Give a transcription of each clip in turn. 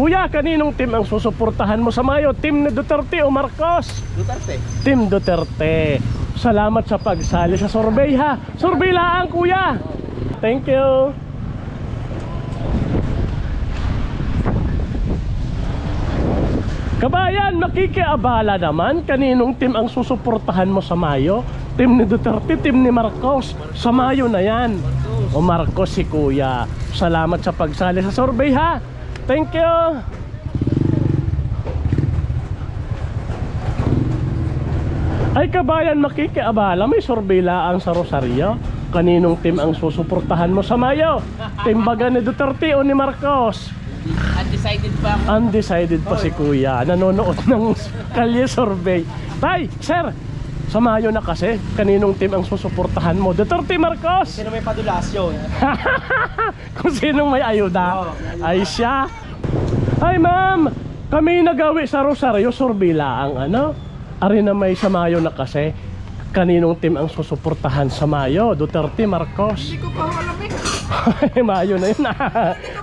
Kuya, kaninong team ang susuportahan mo sa Mayo? Team ni Duterte o Marcos? Duterte. Team Duterte. Salamat sa pagsali sa survey ha. Survey lang kuya. Thank you. Kabayan, makikiabala naman. Kaninong team ang susuportahan mo sa Mayo? Team ni Duterte, team ni Marcos. Sa Mayo na yan. O Marcos si kuya. Salamat sa pagsali sa survey ha. Thank you. Ay kabayan, makikiabala. May survey lang sa Rosario. Kaninong team ang susuportahan mo sa Mayo? Team baga ni Duterte o ni Marcos? Undecided pa ako. Undecided pa si kuya. Nanonood ng kalye survey. Tay, sir, sa Mayo na kasi. Kaninong team ang susuportahan mo? Duterte, Marcos? Sino may padulasyon? Kung sinong may ayuda. Ay siya. Ay ma'am, kami nagawi sa Rosario. Survey lang ano? Ari na may sa Mayo na kasi. Kaninong team ang susuportahan sa Mayo? Duterte, Marcos? Hindi ko pa alam eh. Mayo na yun.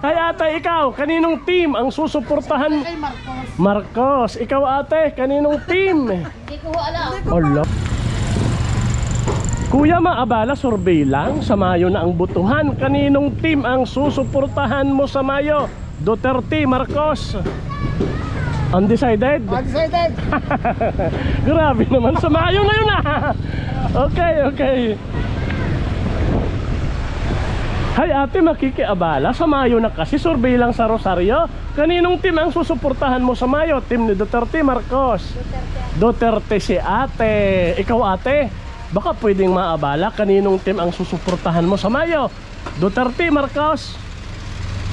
Ay ate, ikaw, kaninong team ang susuportahan? Kay Marcos. Marcos, ikaw ate, kaninong team? Hindi ko alam. Olo. Kuya, maabala, survey lang. Sa Mayo na ang butuhan. Kaninong team ang susuportahan mo sa Mayo? Duterte, Marcos? Undecided? Undecided. Grabe naman, sa Mayo na yun Okay, okay. Hay ate, makikiabala. Sa Mayo na kasi, survey lang sa Rosario. Kaninong team ang susuportahan mo sa Mayo? Team ni Duterte, Marcos? Duterte si ate. Ikaw ate, baka pwedeng maabala. Kaninong team ang susuportahan mo sa Mayo? Duterte, Marcos?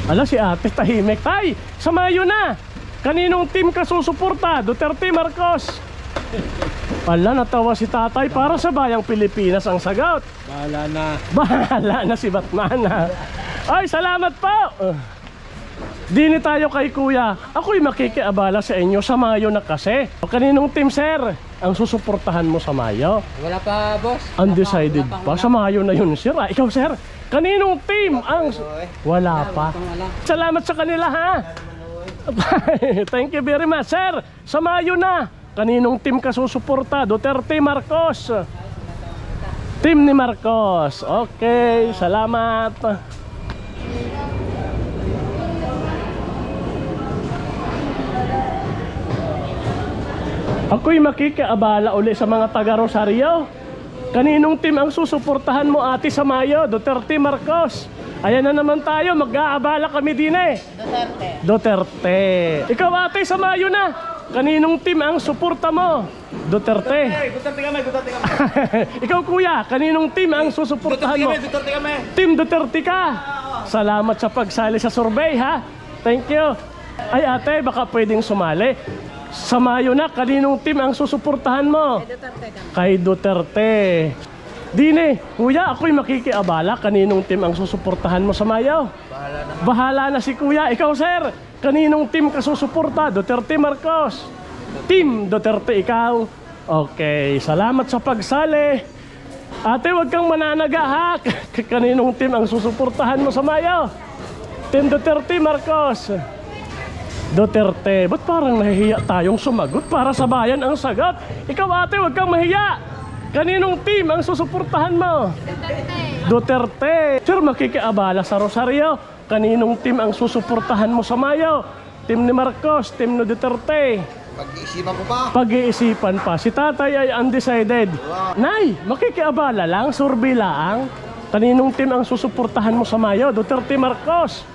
Ala si ate, tahimik. Tay, sa Mayo na. Kaninong team ka susuporta? Duterte, Marcos? Ala, natawa si tatay. Para sa bayang Pilipinas ang sagot. Bahala na. Bahala na si Batman Ay, salamat po. Dini tayo kay kuya. Ako'y makikiabala sa inyo sa Mayo na kasi. Kaninong team sir ang susuportahan mo sa Mayo? Wala pa, boss. Undecided pa. Sa Mayo na yun sir. Ikaw sir, kaninong team ang... Wala pa. Salamat sa kanila ha. Thank you very much sir. Sa Mayo na, kaninong team ka susuporta? Duterte, Marcos? Team ni Marcos. Okay, salamat. Ako'y makikiabala uli sa mga taga Rosario. Kaninong team ang susuportahan mo ate sa Mayo? Duterte, Marcos? Ayan na naman tayo, mag-aabala kami din eh. Duterte. Duterte. Ikaw ate sa Mayo na. Kaninong team ang suporta mo? Duterte. Duterte kami, Duterte kami. Ikaw kuya, kaninong team ang susuportahan mo? Duterte kami. Team Duterte ka. Salamat sa pagsali sa survey ha. Thank you. Ay ate, baka pwedeng sumali. Sa Mayo na, kaninong team ang susuportahan mo? Duterte kami. Kay Duterte. Dine, kuya, ako'y makikiabala. Kaninong team ang susuportahan mo sa Mayo? Bahala na. Bahala na si kuya. Ikaw sir, kaninong team ka susuporta? Duterte, Marcos? Team Duterte ikaw. Okay, salamat sa pagsali. Ate, wag kang mananaga ha. Kaninong team ang susuportahan mo sa Mayo? Team Duterte, Marcos? Duterte. Ba't parang nahihiya tayong sumagot? Para sa bayan ang sagot. Ikaw ate, wag kang mahiya. Kaninong team ang susuportahan mo? Duterte. Duterte. Sir, makikiabala sa Rosario. Kaninong team ang susuportahan mo sa Mayo? Team ni Marcos, team ni Duterte? Pag-iisipan ko pa. Pag-iisipan pa. Si tatay ay undecided. Nay, makikiabala lang, survey lang. Kaninong team ang susuportahan mo sa Mayo? Duterte, Marcos?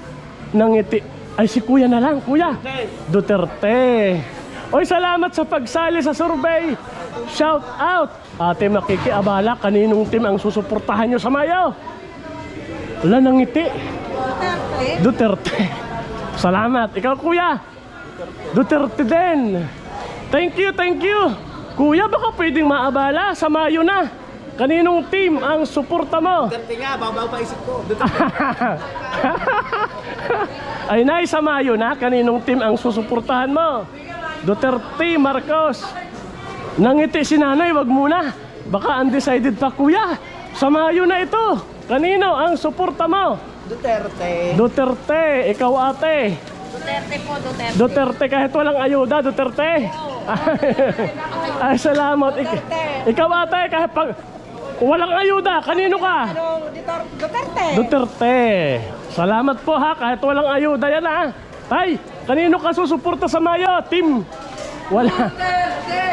Nangiti. Ay, si kuya na lang, kuya. Duterte. Oy, salamat sa pagsali sa survey. Shout out. Ate, makikiabala, kaninong team ang susuportahan nyo sa Mayo? Wala nangiti. Duterte. Duterte. Salamat. Ikaw kuya? Duterte din. Thank you, thank you. Kuya, baka pwedeng maabala sa Mayo na. Kaninong team ang suporta mo? Duterte nga, bago pa isip ko. Ay nay, sa Mayo na. Kaninong team ang susuportahan mo? Duterte, Marcos? Nangiti si nanay, wag muna. Baka undecided pa kuya. Sa Mayo na ito. Kanino ang suporta mo? Duterte. Duterte, ikaw ate. Duterte po, Duterte. Duterte kahit walang ayuda, Duterte. Ay, salamat. Ikaw ate, kahit pag walang ayuda, kanino ka? Duterte. Duterte. Salamat po ha, kahit walang ayuda yan ha. Tay, kanino ka susuporta sa Mayo? Team? Wala. Duterte.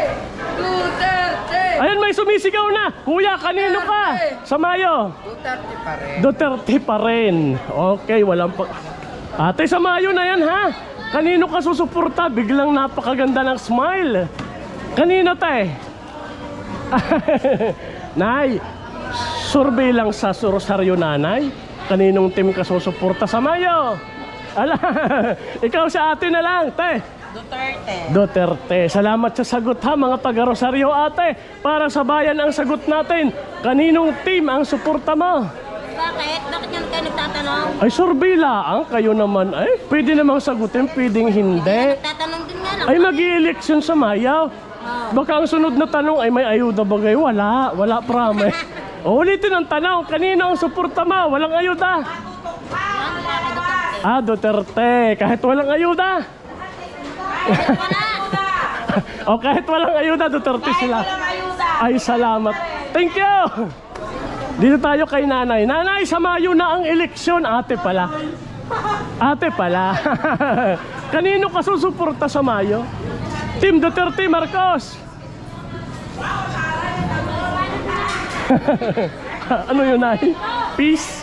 Duterte. Ayun, may sumisigaw na. Kuya, kanino ka? Sa Mayo? Duterte pa rin. Duterte pa rin. Okay, walang pa... Ate, sa Mayo na yan ha. Kanino ka susuporta? Biglang napakaganda ng smile. Kanino tay? Nay, survey lang sa Rosario nanay. Kaninong team ka susuporta sa Mayo? Ala, ikaw sa ate na lang, te. Duterte. Duterte. Salamat sa sagot ha mga taga Rosario ate. Para sa bayan ang sagot natin. Kaninong team ang suporta mo? Bakit? Bakit yan kayo nagtatanong? Ay, survey lang. Kayo naman. Ay, pwede namang sagutin, pwedeng hindi. Nagtatanong din nga lang. Ay, mag-i-eleksyon sa Mayaw. Baka ang sunod na tanong ay may ayuda ba kayo? Wala. Wala, promise. O, ulitin ang tanong. Kanino ang suporta mo? Walang ayuda. Ah, Duterte. Kahit walang ayuda. O, kahit walang ayuda, Duterte sila. Ay, salamat. Thank you. Dito tayo kay nanay. Nanay, sa Mayo na ang eleksyon. Ate pala. Ate pala. Kanino ka susuporta sa Mayo? Team Duterte Marcos. Ano yun, Nay? Peace?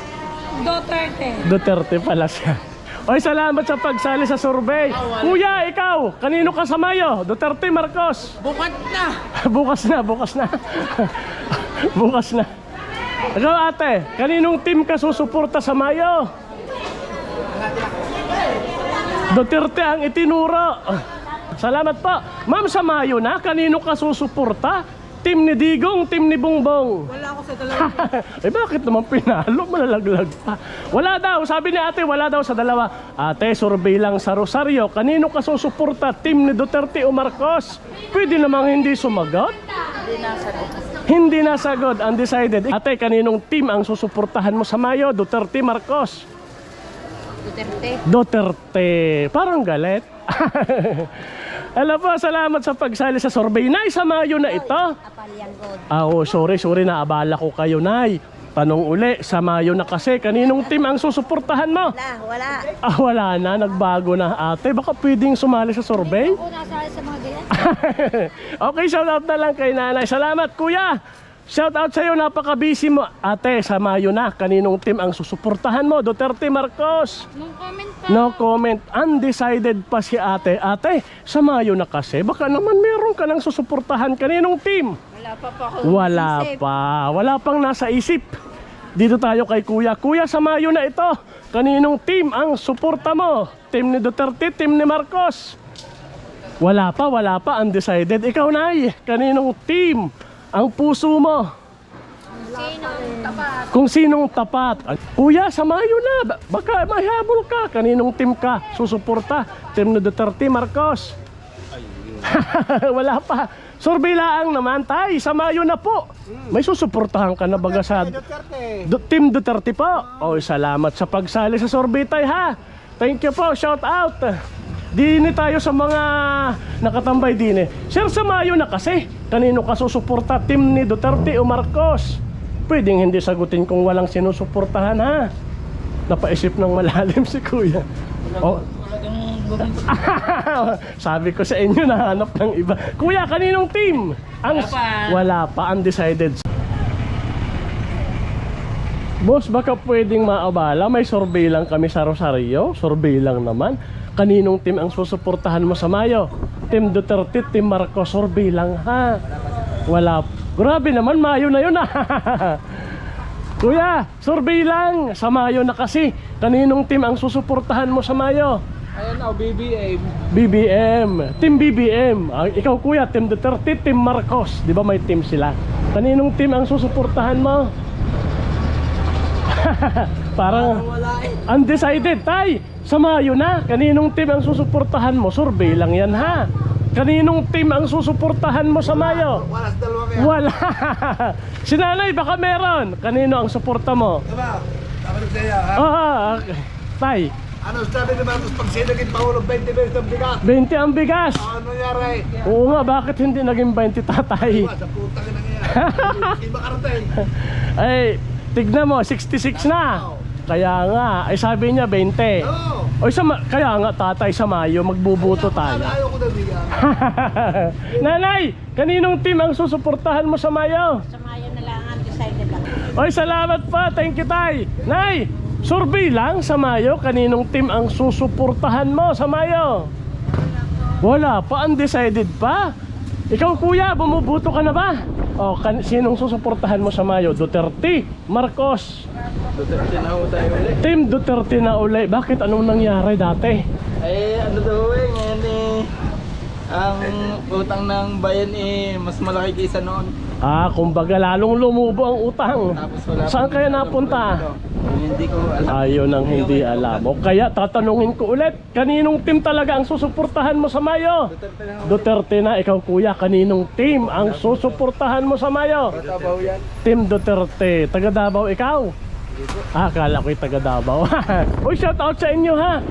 Duterte. Duterte pala siya. Oy, salamat sa pagsali sa survey. Kuya, ikaw, kanino ka sa Mayo? Duterte Marcos. Bukat na. Bukas na, bukas na. Bukas na. Ikaw ate, kaninong team ka susuporta sa Mayo? Duterte ang itinuro. Salamat po. Ma'am, sa Mayo na, kanino ka susuporta? Team ni Digong, team ni Bongbong. Wala ako sa dalawa. Eh bakit naman pinalo? Malalaglag pa. Wala daw, sabi ni ate, wala daw sa dalawa. Ate, survey lang sa Rosario. Kanino ka susuporta? Team ni Duterte o Marcos? Pwede namang hindi sumagot? Hindi nasagot, undecided. Ate, kaninong team ang susuportahan mo sa Mayo? Duterte, Marcos? Duterte. Duterte. Parang galit. Alam po, salamat sa pagsali sa survey. Nay, sa Mayo na ito. Apalian God. Sorry, naabala ko kayo, Nay. Tanong uli, sa Mayo na kasi, kaninong team ang susuportahan mo? Wala. Wala na, nagbago na ate. Baka pwedeng sumali sa survey? Ako nasali sa mga ganyan. Okay, shout out na lang kay nanay. Salamat, kuya. Shout out sa'yo, napaka-busy mo. Ate, sa Mayo na, kaninong team ang susuportahan mo? Duterte, Marcos? Nung comment pa. No comment. Undecided pa si ate. Ate, sa Mayo na kasi, baka naman meron ka nang susuportahan. Kaninong team? Wala pa ako. Wala pa. Wala pang nasa isip. Dito tayo kay kuya. Kuya, sa Mayo na ito. Kaninong team ang suporta mo? Team ni Duterte, team ni Marcos? Wala pa. Undecided. Ikaw, Nay, kaninong team ang puso mo? Sinong tapat? Kung sinong tapat. Kuya, sa Mayo na. Baka mahabol ka. Kaninong team ka susuporta? Team ni Duterte, Marcos? Wala pa. Survey lang naman, tay. Sa Mayo na po. May susuportahan ka na baga sa Team Duterte po. Oh, salamat sa pagsali sa survey, tay, ha. Thank you po. Shout out. Dini tayo sa mga nakatambay dini. Sir, sa Mayo na kasi. Kanino ka susuporta? Team ni Duterte o Marcos? Pwedeng hindi sagutin kung walang sinusuportahan, ha. Napaisip ng malalim si kuya. Oh. Sabi ko sa inyo, nahanap ng iba. Kuya, kaninong team? Wala pa, undecided. Boss, baka pwedeng maabala. May survey lang kami sa Rosario. Survey lang naman. Kaninong team ang susuportahan mo sa Mayo? Team Duterte, Team Marcos? Survey lang, ha. Wala. Grabe naman, Mayo na yun, ha. Kuya, survey lang. Sa Mayo na kasi. Kaninong team ang susuportahan mo sa Mayo? Ayan o, BBM. BBM. Team BBM. Ikaw, kuya, Team Duterte, Team Marcos. Di ba may team sila? Kaninong team ang susuportahan mo? Parang undecided, tay. Sa Mayo na. Kaninong team ang susuportahan mo? Survey lang yan, ha. Kaninong team ang susuportahan mo sa Mayo? Wala sa dalawa kaya. Wala. Si nanay, baka meron. Kanino ang suporta mo? Diba? Dapat sa'yo, ha? Okay. Tay, Ano sabi ni Marcos pag sinagin Paulong 20 beses ng bigas? 20 ang bigas. Ano nangyari? Oo nga, bakit hindi naging 20 tatay? Sa putang ina nangyari. Iba karating. Ay, tignan mo, 66 na. Kaya nga, ay sabi niya 20. Oo. O kaya nga tatay sa Mayo, magbubuto tayo. Ayaw ko na bigas. Nanay, kaninong team ang susuportahan mo sa Mayo? Sa Mayo na lang ang decided lang. Oy, salamat pa. Thank you, tay. Nay, survey lang sa Mayo. Kaninong team ang susuportahan mo sa Mayo? Wala pa. Undecided pa. Ikaw, kuya, bumubuto ka na ba? O, sinong susuportahan mo sa Mayo? Duterte, Marcos. Duterte na ho tayo ulit. Team Duterte na uli. Bakit? Anong nangyari dati? Eh, ano daw eh, ngayon eh, ang utang ng bayan eh, mas malaki kaysa noon. Kumbaga lalong lumubo ang utang. Tapos wala Saan pang kaya alam napunta? po ito. Hindi ko alam. Ayun ang hindi alam. O kaya tatanungin ko ulit, kaninong team talaga ang susuportahan mo sa Mayo? Duterte na ho. Duterte na. Ikaw, kuya, kaninong team ang susuportahan mo sa Mayo? Tabaw yan. Team Duterte. Taga Davao ikaw? Akala ko'y taga Davao. Uy, shout out sa inyo ha.